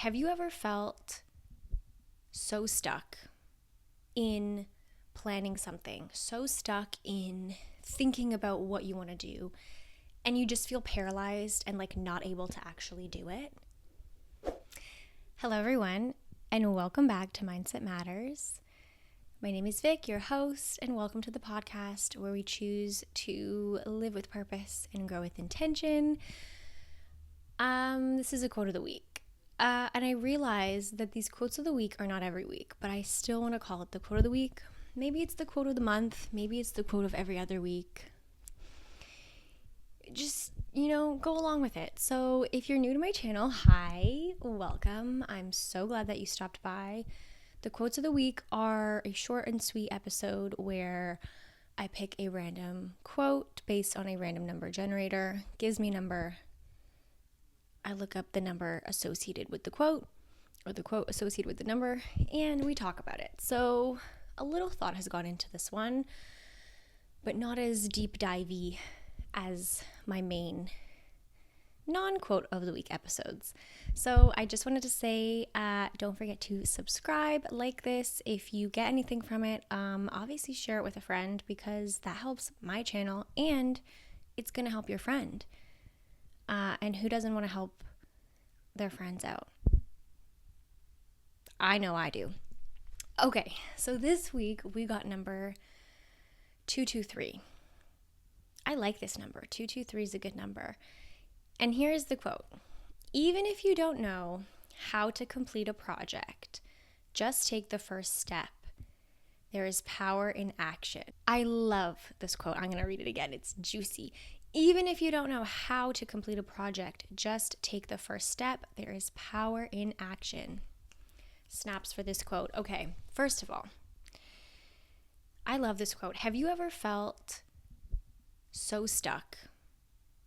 Have you ever felt so stuck in planning something, so stuck in thinking about what you want to do, and you just feel paralyzed and like not able to actually do it? Hello, everyone, and welcome back to Mindset Matters. My name is Vic, your host, and welcome to the podcast where we choose to live with purpose and grow with intention. This is a quote of the week. And I realize that these quotes of the week are not every week, but I still want to call it the quote of the week. Maybe it's the quote of the month. Maybe it's the quote of every other week. Just, go along with it. So if you're new to my channel, hi, welcome. I'm so glad that you stopped by. The quotes of the week are a short and sweet episode where I pick a random quote based on a random number generator, gives me a number. I look up the number associated with the quote or the quote associated with the number, and we talk about it. So a little thought has gone into this one, but not as deep divey as my main non-quote of the week episodes. So I just wanted to say, don't forget to subscribe, like this. If you get anything from it, obviously share it with a friend because that helps my channel and it's going to help your friend. And who doesn't want to help their friends out? I know I do. Okay, so this week we got number 223. I like this number. 223 is a good number. And here's the quote. Even if you don't know how to complete a project, just take the first step. There is power in action. I love this quote. I'm going to read it again. It's juicy. Even if you don't know how to complete a project, just take the first step. There is power in action. Snaps for this quote. Okay, first of all, I love this quote. Have you ever felt so stuck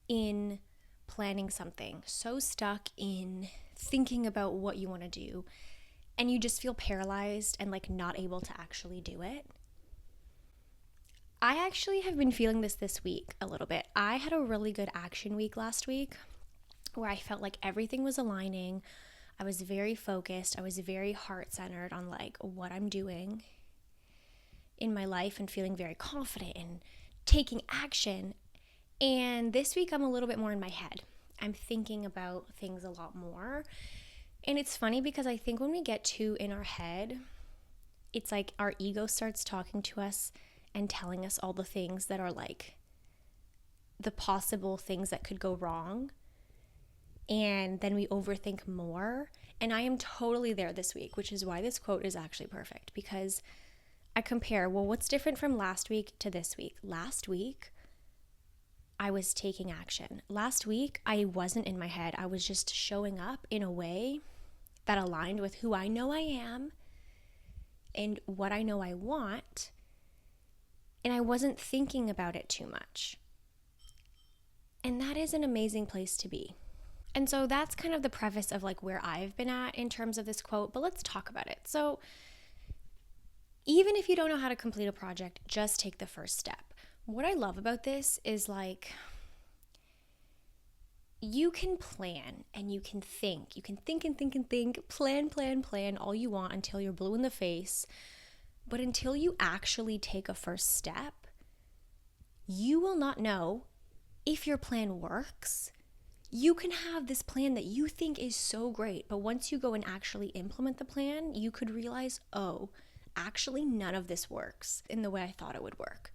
in planning something, so stuck in thinking about what you want to do, and you just feel paralyzed and like not able to actually do it? I actually have been feeling this week a little bit. I had a really good action week last week where I felt like everything was aligning. I was very focused. I was very heart-centered on like what I'm doing in my life and feeling very confident and taking action. And this week I'm a little bit more in my head. I'm thinking about things a lot more. And it's funny because I think when we get too in our head, it's like our ego starts talking to us and telling us all the things that are like the possible things that could go wrong. And then we overthink more. And I am totally there this week, which is why this quote is actually perfect, because I compare, well, what's different from last week to this week? Last week, I was taking action. Last week, I wasn't in my head. I was just showing up in a way that aligned with who I know I am and what I know I want. And I wasn't thinking about it too much. And that is an amazing place to be. And so that's kind of the preface of like where I've been at in terms of this quote, but let's talk about it. So even if you don't know how to complete a project, just take the first step. What I love about this is like you can plan and you can think. You can think and think and think, plan all you want until you're blue in the face. But until you actually take a first step, you will not know if your plan works. You can have this plan that you think is so great, but once you go and actually implement the plan, you could realize, oh, actually none of this works in the way I thought it would work.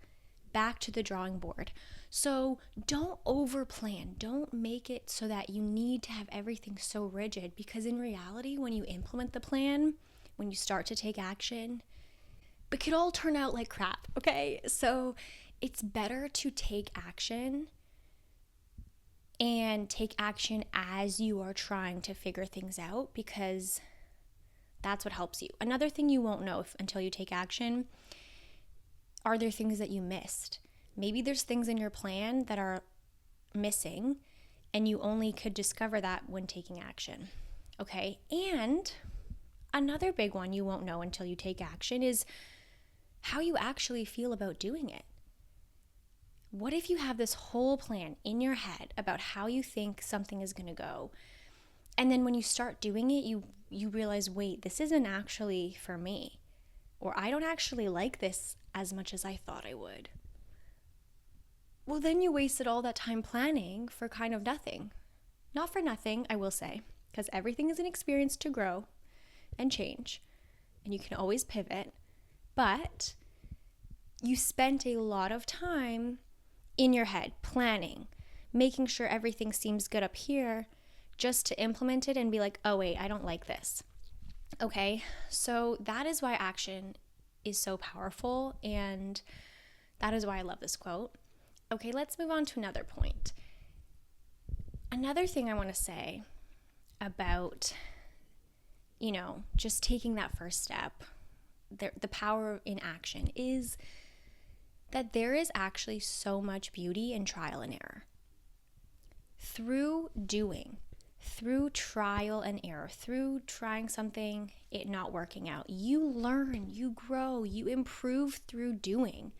Back to the drawing board. So don't overplan. Don't make it so that you need to have everything so rigid, because in reality, when you implement the plan, when you start to take action, it could all turn out like crap, okay? So it's better to take action and take action as you are trying to figure things out, because that's what helps you. Another thing you won't know until you take action, are there things that you missed? Maybe there's things in your plan that are missing and you only could discover that when taking action, okay? And another big one you won't know until you take action is how you actually feel about doing it. What if you have this whole plan in your head about how you think something is going to go, And then when you start doing it, you realize, wait, this isn't actually for me. Or I don't actually like this as much as I thought I would. Well, then you wasted all that time planning for kind of nothing. Not for nothing, I will say, because everything is an experience to grow and change, and you can always pivot. But you spent a lot of time in your head planning, making sure everything seems good up here, just to implement it and be like, oh wait, I don't like this. Okay, so that is why action is so powerful, and that is why I love this quote. Okay, let's move on to another point. Another thing I want to say about, just taking that first step, the power in action, is that there is actually so much beauty in trial and error. Through doing, through trial and error, through trying something, it not working out, you learn, you grow, you improve through doing,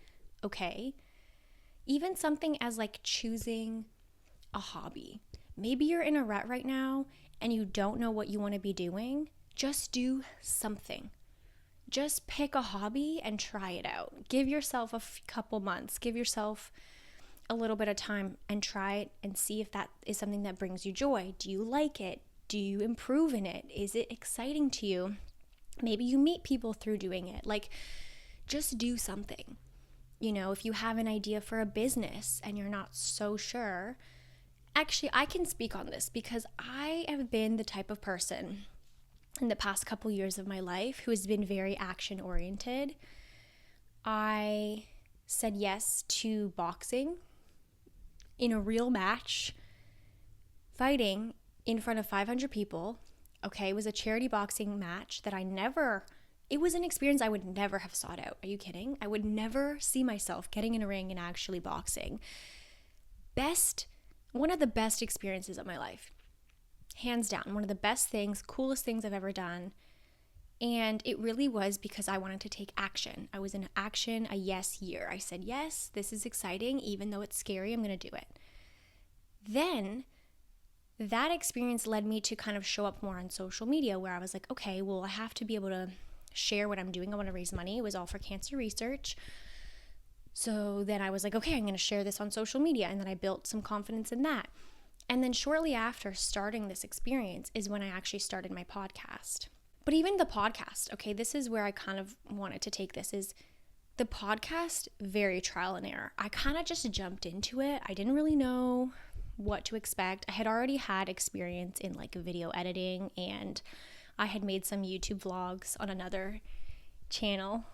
okay? Even something as like choosing a hobby. Maybe you're in a rut right now and you don't know what you want to be doing. Just do something. Just pick a hobby and try it out. Give yourself a couple months. Give yourself a little bit of time and try it and see if that is something that brings you joy. Do you like it? Do you improve in it? Is it exciting to you? Maybe you meet people through doing it. Like, just do something. If you have an idea for a business and you're not so sure, actually, I can speak on this because I have been the type of person in the past couple years of my life who has been very action oriented. I said yes to boxing in a real match, fighting in front of 500 people. Okay, it was a charity boxing match that it was an experience I would never have sought out. Are you kidding? I would never see myself getting in a ring and actually boxing. One of the best experiences of my life. Hands down, one of the best things, coolest things I've ever done. And it really was because I wanted to take action. I was in a yes year. I said, yes, this is exciting. Even though it's scary, I'm going to do it. Then that experience led me to kind of show up more on social media, where I was like, okay, well, I have to be able to share what I'm doing. I want to raise money. It was all for cancer research. So then I was like, okay, I'm going to share this on social media. And then I built some confidence in that. And then shortly after starting this experience is when I actually started my podcast. But even the podcast, okay, this is where I kind of wanted to take this, is the podcast, very trial and error. I kind of just jumped into it. I didn't really know what to expect. I had already had experience in like video editing, and I had made some YouTube vlogs on another channel.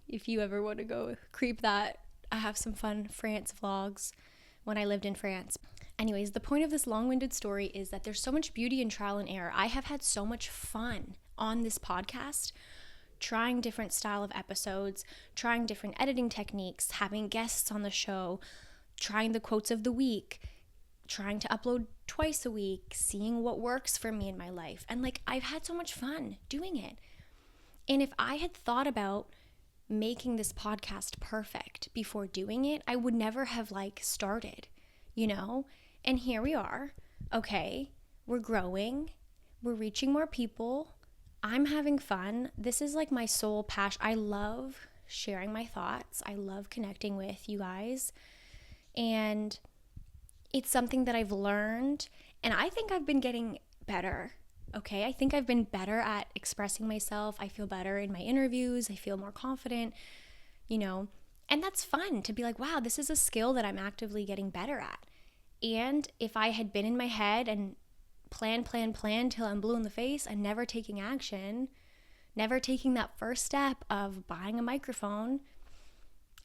If you ever want to go creep that, I have some fun France vlogs when I lived in France. Anyways, the point of this long-winded story is that there's so much beauty in trial and error. I have had so much fun on this podcast, trying different style of episodes, trying different editing techniques, having guests on the show, trying the quotes of the week, trying to upload twice a week, seeing what works for me in my life. And like, I've had so much fun doing it. And if I had thought about making this podcast perfect before doing it, I would never have started, And here we are. Okay, we're growing. We're reaching more people. I'm having fun. This is like my sole passion. I love sharing my thoughts. I love connecting with you guys. And it's something that I've learned, and I think I've been getting better. Okay, I think I've been better at expressing myself. I feel better in my interviews. I feel more confident, and that's fun to be like, wow, this is a skill that I'm actively getting better at. And if I had been in my head and plan till I'm blue in the face and never taking action, never taking that first step of buying a microphone,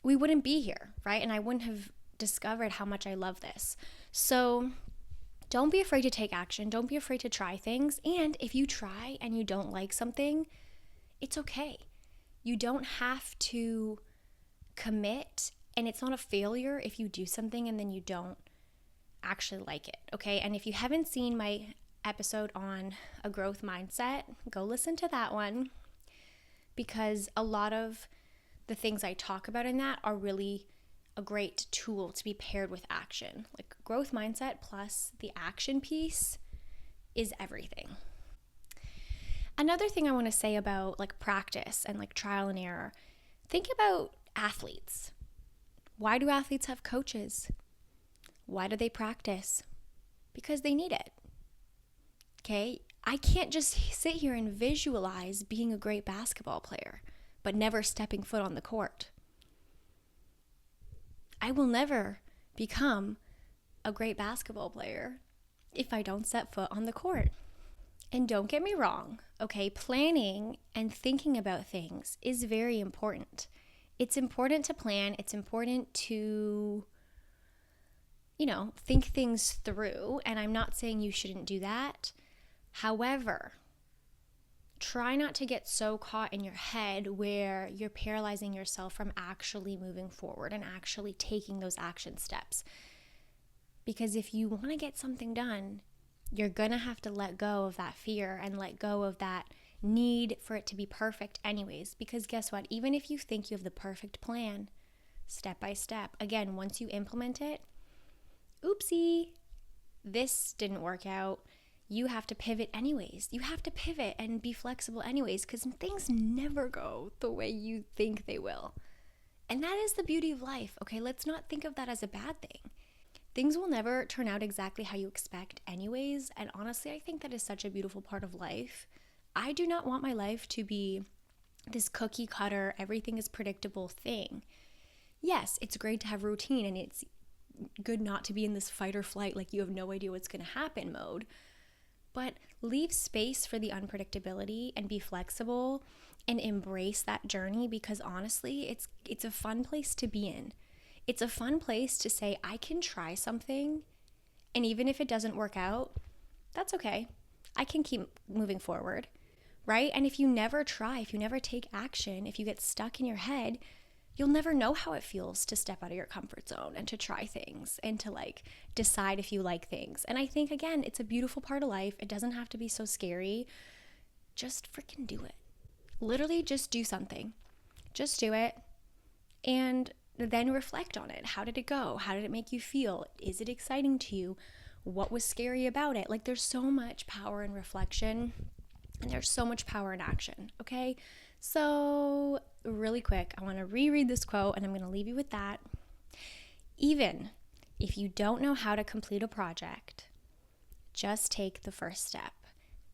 we wouldn't be here, right? And I wouldn't have discovered how much I love this. So don't be afraid to take action. Don't be afraid to try things. And if you try and you don't like something, it's okay. You don't have to commit, and it's not a failure if you do something and then you don't actually like it, okay? And if you haven't seen my episode on a growth mindset, go listen to that one, because a lot of the things I talk about in that are really a great tool to be paired with action. Like growth mindset plus the action piece is everything. Another thing I want to say about like practice and like trial and error, think about athletes. Why do athletes have coaches? Why do they practice? Because they need it. Okay? I can't just sit here and visualize being a great basketball player, but never stepping foot on the court. I will never become a great basketball player if I don't set foot on the court. And don't get me wrong, okay? Planning and thinking about things is very important. It's important to plan. It's important to, think things through. And I'm not saying you shouldn't do that. However, try not to get so caught in your head where you're paralyzing yourself from actually moving forward and actually taking those action steps. Because if you want to get something done, you're going to have to let go of that fear and let go of that need for it to be perfect anyways. Because guess what? Even if you think you have the perfect plan, step by step, again, once you implement it, oopsie, this didn't work out. You have to pivot anyways. You have to pivot and be flexible anyways, because things never go the way you think they will. And that is the beauty of life, okay? Let's not think of that as a bad thing. Things will never turn out exactly how you expect anyways, and honestly, I think that is such a beautiful part of life. I do not want my life to be this cookie cutter, everything is predictable thing. Yes, it's great to have routine, and it's good not to be in this fight or flight, like you have no idea what's going to happen mode. But leave space for the unpredictability and be flexible and embrace that journey, because honestly, it's a fun place to be in. It's a fun place to say, I can try something, and even if it doesn't work out, that's okay. I can keep moving forward, right? And if you never try, if you never take action, if you get stuck in your head, you'll never know how it feels to step out of your comfort zone and to try things and to decide if you like things. And I think, again, it's a beautiful part of life. It doesn't have to be so scary. Just freaking do it. Literally just do something. Just do it. And then reflect on it. How did it go? How did it make you feel? Is it exciting to you? What was scary about it? There's so much power in reflection, and there's so much power in action, okay? So really quick, I want to reread this quote, and I'm going to leave you with that. Even if you don't know how to complete a project, just take the first step.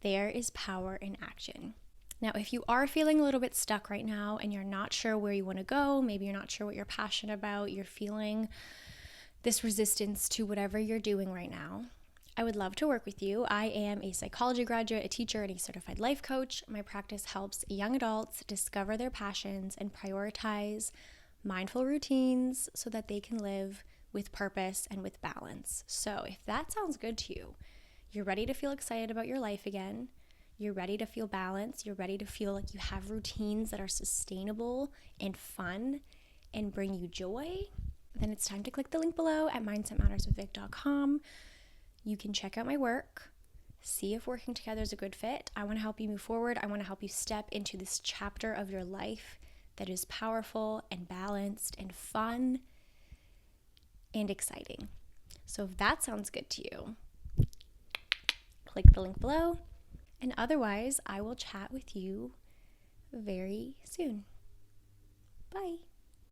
There is power in action. Now, if you are feeling a little bit stuck right now and you're not sure where you want to go, maybe you're not sure what you're passionate about, you're feeling this resistance to whatever you're doing right now, I would love to work with you. I am a psychology graduate, a teacher, and a certified life coach. My practice helps young adults discover their passions and prioritize mindful routines so that they can live with purpose and with balance. So if that sounds good to you, you're ready to feel excited about your life again, you're ready to feel balanced, you're ready to feel like you have routines that are sustainable and fun and bring you joy, then it's time to click the link below at mindsetmatterswithvic.com. You can check out my work, see if working together is a good fit. I want to help you move forward. I want to help you step into this chapter of your life that is powerful and balanced and fun and exciting. So if that sounds good to you, click the link below. And otherwise, I will chat with you very soon. Bye.